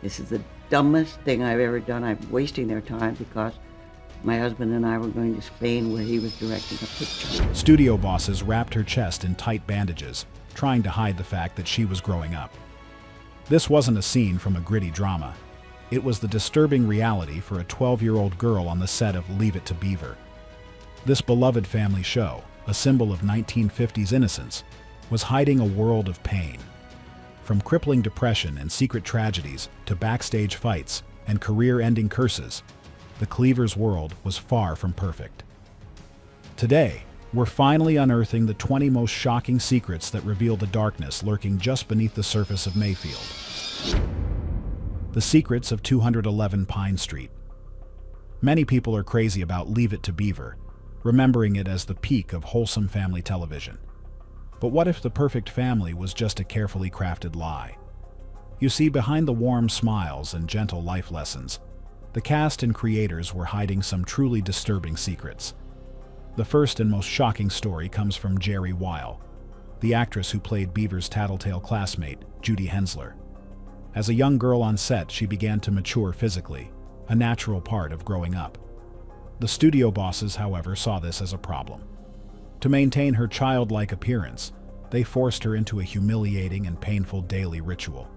This is the dumbest thing I've ever done. I'm wasting their time because my husband and I were going to Spain where he was directing a picture. Studio bosses wrapped her chest in tight bandages, trying to hide the fact that she was growing up. This wasn't a scene from a gritty drama. It was the disturbing reality for a 12-year-old girl on the set of Leave It to Beaver. This beloved family show, a symbol of 1950s innocence, was hiding a world of pain. From crippling depression and secret tragedies to backstage fights and career-ending curses, the Cleavers world was far from perfect. Today, we're finally unearthing the 20 most shocking secrets that reveal the darkness lurking just beneath the surface of Mayfield. The secrets of 211 Pine Street. Many people are crazy about Leave It to Beaver, remembering it as the peak of wholesome family television. But what if the perfect family was just a carefully crafted lie? You see, behind the warm smiles and gentle life lessons, the cast and creators were hiding some truly disturbing secrets. The first and most shocking story comes from Jerry Weil, the actress who played Beaver's tattletale classmate, Judy Hensler. As a young girl on set, she began to mature physically, a natural part of growing up. The studio bosses, however, saw this as a problem. To maintain her childlike appearance, they forced her into a humiliating and painful daily ritual.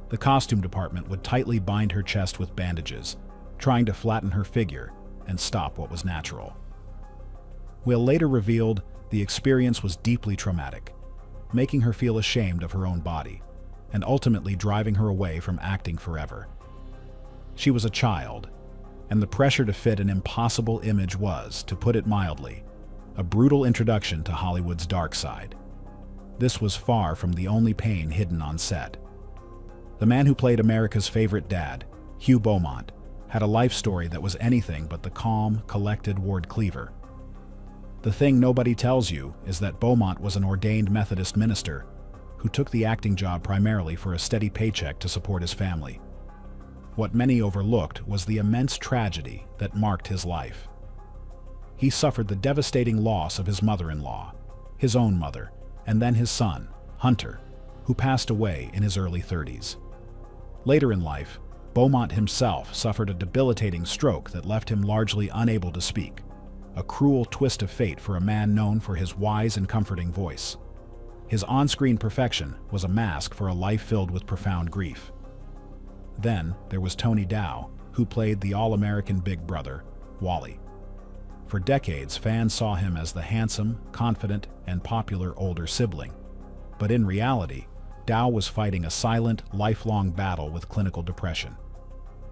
The costume department would tightly bind her chest with bandages, trying to flatten her figure and stop what was natural. Will later revealed, the experience was deeply traumatic, making her feel ashamed of her own body, and ultimately driving her away from acting forever. She was a child, and the pressure to fit an impossible image was, to put it mildly, a brutal introduction to Hollywood's dark side. This was far from the only pain hidden on set. The man who played America's favorite dad, Hugh Beaumont, had a life story that was anything but the calm, collected Ward Cleaver. The thing nobody tells you is that Beaumont was an ordained Methodist minister who took the acting job primarily for a steady paycheck to support his family. What many overlooked was the immense tragedy that marked his life. He suffered the devastating loss of his mother-in-law, his own mother, and then his son, Hunter, who passed away in his early 30s. Later in life, Beaumont himself suffered a debilitating stroke that left him largely unable to speak, a cruel twist of fate for a man known for his wise and comforting voice. His on-screen perfection was a mask for a life filled with profound grief. Then there was Tony Dow, who played the all-American big brother, Wally. For decades, fans saw him as the handsome, confident, and popular older sibling. But in reality, Dow was fighting a silent, lifelong battle with clinical depression.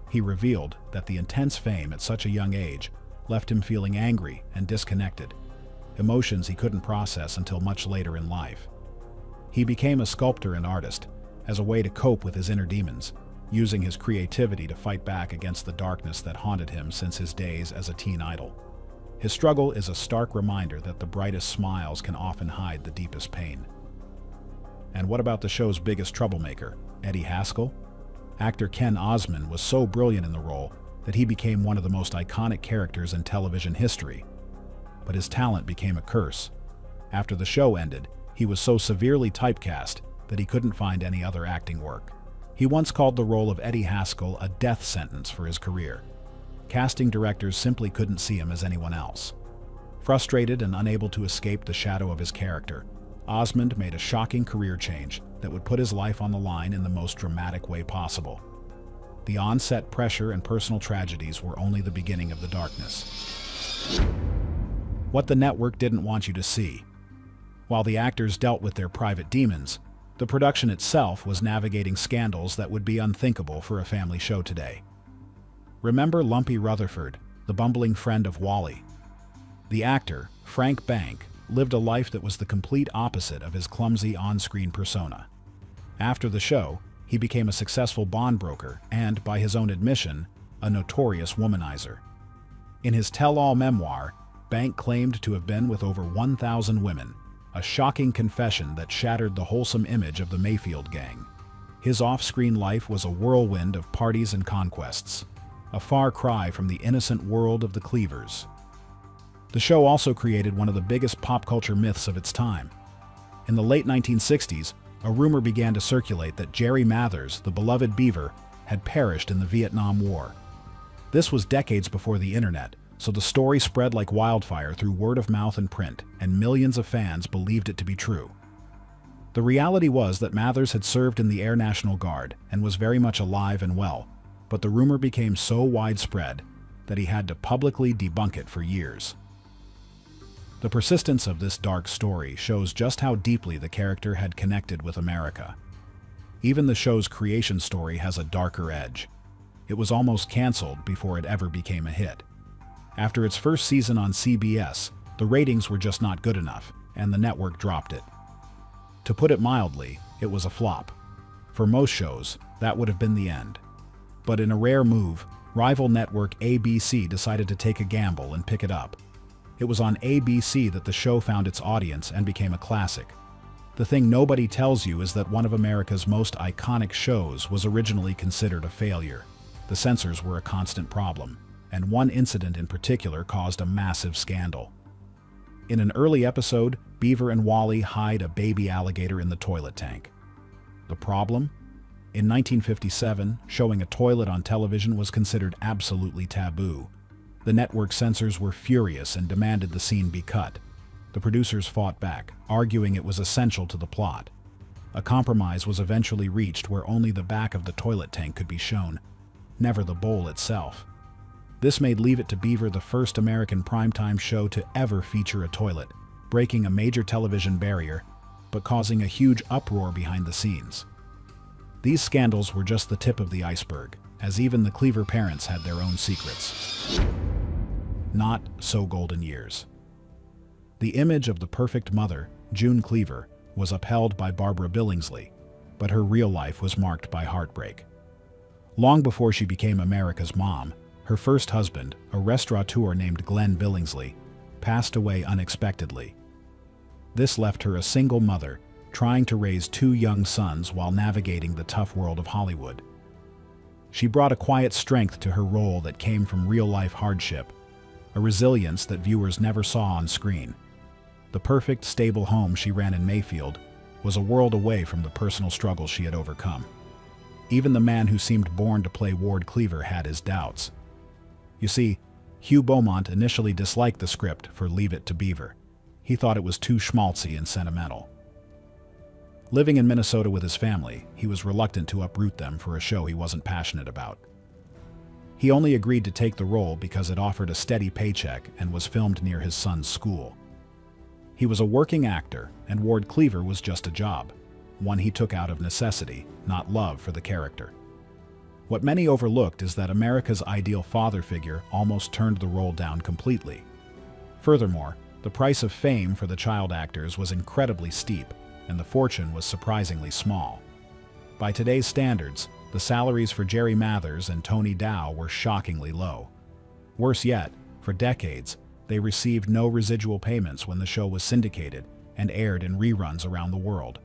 He revealed that the intense fame at such a young age left him feeling angry and disconnected, emotions he couldn't process until much later in life. He became a sculptor and artist as a way to cope with his inner demons, using his creativity to fight back against the darkness that haunted him since his days as a teen idol. His struggle is a stark reminder that the brightest smiles can often hide the deepest pain. And what about the show's biggest troublemaker, Eddie Haskell? Actor Ken Osmond was so brilliant in the role that he became one of the most iconic characters in television history. But his talent became a curse. After the show ended, he was so severely typecast that he couldn't find any other acting work. He once called the role of Eddie Haskell a death sentence for his career. Casting directors simply couldn't see him as anyone else. Frustrated and unable to escape the shadow of his character, Osmond made a shocking career change that would put his life on the line in the most dramatic way possible. The on-set pressure and personal tragedies were only the beginning of the darkness. What the network didn't want you to see. While the actors dealt with their private demons, the production itself was navigating scandals that would be unthinkable for a family show today. Remember Lumpy Rutherford, the bumbling friend of Wally? The actor, Frank Bank, lived a life that was the complete opposite of his clumsy on-screen persona. After the show, he became a successful bond broker and, by his own admission, a notorious womanizer. In his tell-all memoir, Bank claimed to have been with over 1,000 women, a shocking confession that shattered the wholesome image of the Mayfield gang. His off-screen life was a whirlwind of parties and conquests, a far cry from the innocent world of the Cleavers. The show also created one of the biggest pop culture myths of its time. In the late 1960s, a rumor began to circulate that Jerry Mathers, the beloved Beaver, had perished in the Vietnam War. This was decades before the internet, so the story spread like wildfire through word of mouth and print, and millions of fans believed it to be true. The reality was that Mathers had served in the Air National Guard and was very much alive and well, but the rumor became so widespread that he had to publicly debunk it for years. The persistence of this dark story shows just how deeply the character had connected with America. Even the show's creation story has a darker edge. It was almost canceled before it ever became a hit. After its first season on CBS, the ratings were just not good enough, and the network dropped it. To put it mildly, it was a flop. For most shows, that would have been the end. But in a rare move, rival network ABC decided to take a gamble and pick it up. It was on ABC that the show found its audience and became a classic. The thing nobody tells you is that one of America's most iconic shows was originally considered a failure. The censors were a constant problem, and one incident in particular caused a massive scandal. In an early episode, Beaver and Wally hide a baby alligator in the toilet tank. The problem? In 1957, showing a toilet on television was considered absolutely taboo. The network censors were furious and demanded the scene be cut. The producers fought back, arguing it was essential to the plot. A compromise was eventually reached where only the back of the toilet tank could be shown, never the bowl itself. This made Leave It to Beaver the first American primetime show to ever feature a toilet, breaking a major television barrier, but causing a huge uproar behind the scenes. These scandals were just the tip of the iceberg, as even the Cleaver parents had their own secrets. Not so golden years. The image of the perfect mother, June Cleaver, was upheld by Barbara Billingsley, but her real life was marked by heartbreak. Long before she became America's mom, her first husband, a restaurateur named Glenn Billingsley, passed away unexpectedly. This left her a single mother, trying to raise two young sons while navigating the tough world of Hollywood. She brought a quiet strength to her role that came from real-life hardship, a resilience that viewers never saw on screen. The perfect, stable home she ran in Mayfield was a world away from the personal struggles she had overcome. Even the man who seemed born to play Ward Cleaver had his doubts. You see, Hugh Beaumont initially disliked the script for Leave It to Beaver. He thought it was too schmaltzy and sentimental. Living in Minnesota with his family, he was reluctant to uproot them for a show he wasn't passionate about. He only agreed to take the role because it offered a steady paycheck and was filmed near his son's school. He was a working actor, and Ward Cleaver was just a job, one he took out of necessity, not love for the character. What many overlooked is that America's ideal father figure almost turned the role down completely. Furthermore, the price of fame for the child actors was incredibly steep, and the fortune was surprisingly small. By today's standards, the salaries for Jerry Mathers and Tony Dow were shockingly low. Worse yet, for decades, they received no residual payments when the show was syndicated and aired in reruns around the world.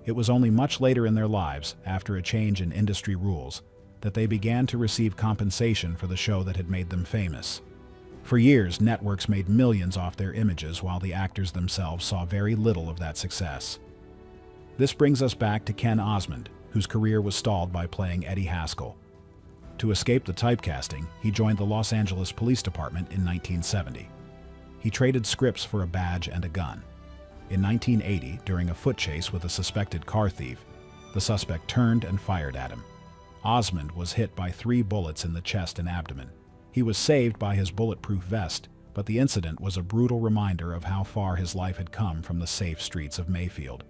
It was only much later in their lives, after a change in industry rules, that they began to receive compensation for the show that had made them famous. For years, networks made millions off their images while the actors themselves saw very little of that success. This brings us back to Ken Osmond, whose career was stalled by playing Eddie Haskell. To escape the typecasting, he joined the Los Angeles Police Department in 1970. He traded scripts for a badge and a gun. In 1980, during a foot chase with a suspected car thief, the suspect turned and fired at him. Osmond was hit by 3 bullets in the chest and abdomen. He was saved by his bulletproof vest, but the incident was a brutal reminder of how far his life had come from the safe streets of Mayfield.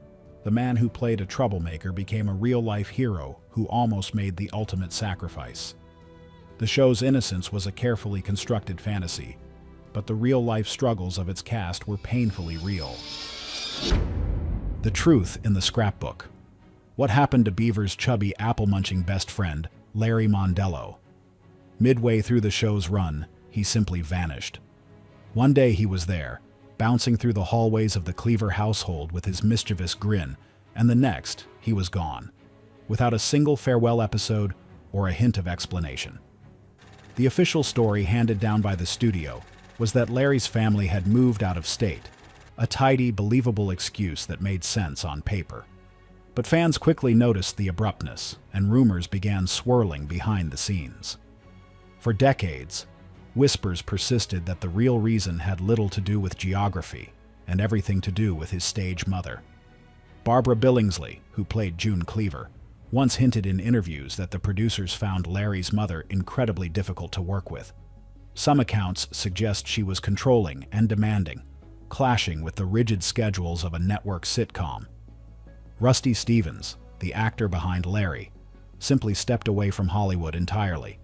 The man who played a troublemaker became a real-life hero who almost made the ultimate sacrifice. The show's innocence was a carefully constructed fantasy, but the real-life struggles of its cast were painfully real. The truth in the scrapbook. What happened to Beaver's chubby apple-munching best friend, Larry Mondello? Midway through the show's run, he simply vanished. One day he was there, bouncing through the hallways of the Cleaver household with his mischievous grin, and the next, he was gone, without a single farewell episode or a hint of explanation. The official story handed down by the studio was that Larry's family had moved out of state, a tidy, believable excuse that made sense on paper. But fans quickly noticed the abruptness, and rumors began swirling behind the scenes. For decades, whispers persisted that the real reason had little to do with geography and everything to do with his stage mother. Barbara Billingsley, who played June Cleaver, once hinted in interviews that the producers found Larry's mother incredibly difficult to work with. Some accounts suggest she was controlling and demanding, clashing with the rigid schedules of a network sitcom. Rusty Stevens, the actor behind Larry, simply stepped away from Hollywood entirely,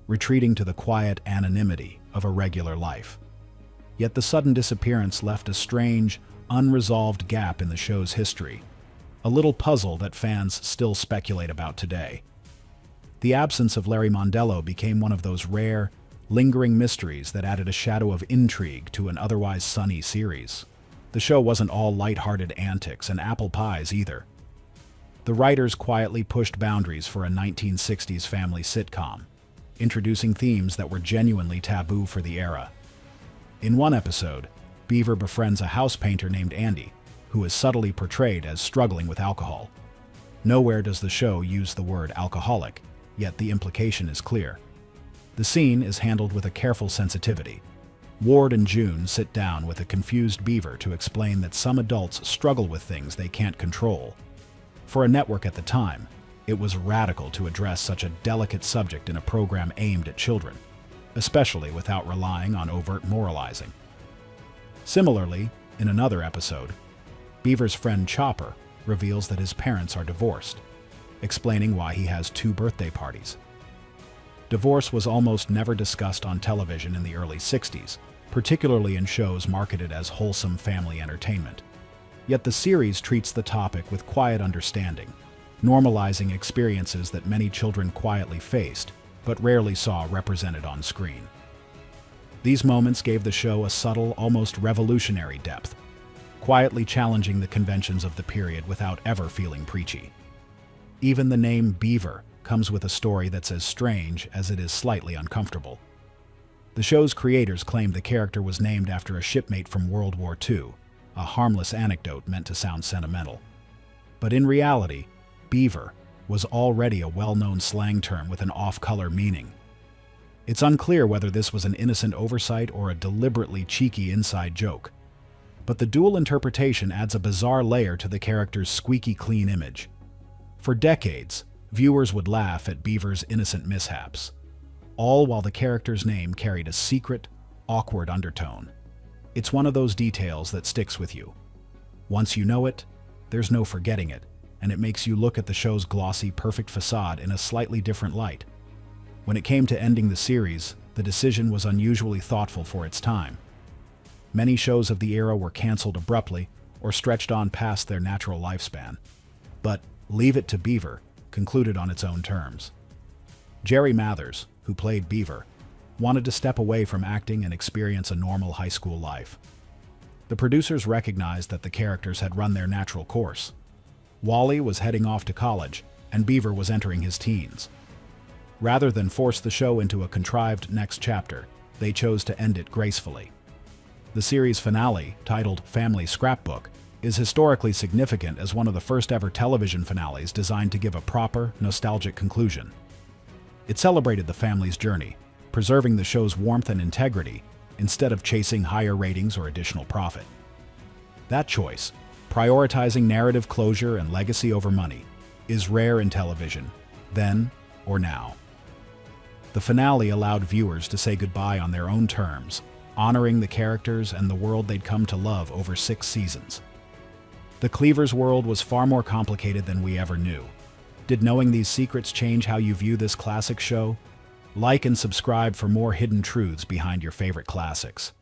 retreating to the quiet anonymity of a regular life. Yet the sudden disappearance left a strange, unresolved gap in the show's history, a little puzzle that fans still speculate about today. The absence of Larry Mondello became one of those rare, lingering mysteries that added a shadow of intrigue to an otherwise sunny series. The show wasn't all light-hearted antics and apple pies either. The writers quietly pushed boundaries for a 1960s family sitcom, introducing themes that were genuinely taboo for the era. In one episode, Beaver befriends a house painter named Andy, who is subtly portrayed as struggling with alcohol. Nowhere does the show use the word alcoholic, yet the implication is clear. The scene is handled with a careful sensitivity. Ward and June sit down with a confused Beaver to explain that some adults struggle with things they can't control. For a network at the time, it was radical to address such a delicate subject in a program aimed at children, especially without relying on overt moralizing. Similarly, in another episode, Beaver's friend Chopper reveals that his parents are divorced, explaining why he has 2 birthday parties. Divorce was almost never discussed on television in the early 60s, particularly in shows marketed as wholesome family entertainment. Yet the series treats the topic with quiet understanding, normalizing experiences that many children quietly faced, but rarely saw represented on screen. These moments gave the show a subtle, almost revolutionary depth, quietly challenging the conventions of the period without ever feeling preachy. Even the name Beaver comes with a story that's as strange as it is slightly uncomfortable. The show's creators claimed the character was named after a shipmate from World War II, a harmless anecdote meant to sound sentimental. But in reality, Beaver was already a well-known slang term with an off-color meaning. It's unclear whether this was an innocent oversight or a deliberately cheeky inside joke. But the dual interpretation adds a bizarre layer to the character's squeaky clean image. For decades, viewers would laugh at Beaver's innocent mishaps, all while the character's name carried a secret, awkward undertone. It's one of those details that sticks with you. Once you know it, there's no forgetting it, and it makes you look at the show's glossy, perfect facade in a slightly different light. When it came to ending the series, the decision was unusually thoughtful for its time. Many shows of the era were canceled abruptly or stretched on past their natural lifespan. But Leave It to Beaver concluded on its own terms. Jerry Mathers, who played Beaver, wanted to step away from acting and experience a normal high school life. The producers recognized that the characters had run their natural course. Wally was heading off to college, and Beaver was entering his teens. Rather than force the show into a contrived next chapter, they chose to end it gracefully. The series finale, titled Family Scrapbook, is historically significant as one of the first ever television finales designed to give a proper, nostalgic conclusion. It celebrated the family's journey, preserving the show's warmth and integrity instead of chasing higher ratings or additional profit. That choice, prioritizing narrative closure and legacy over money, is rare in television, then or now. The finale allowed viewers to say goodbye on their own terms, honoring the characters and the world they'd come to love over 6 seasons. The Cleavers world was far more complicated than we ever knew. Did knowing these secrets change how you view this classic show? Like and subscribe for more hidden truths behind your favorite classics.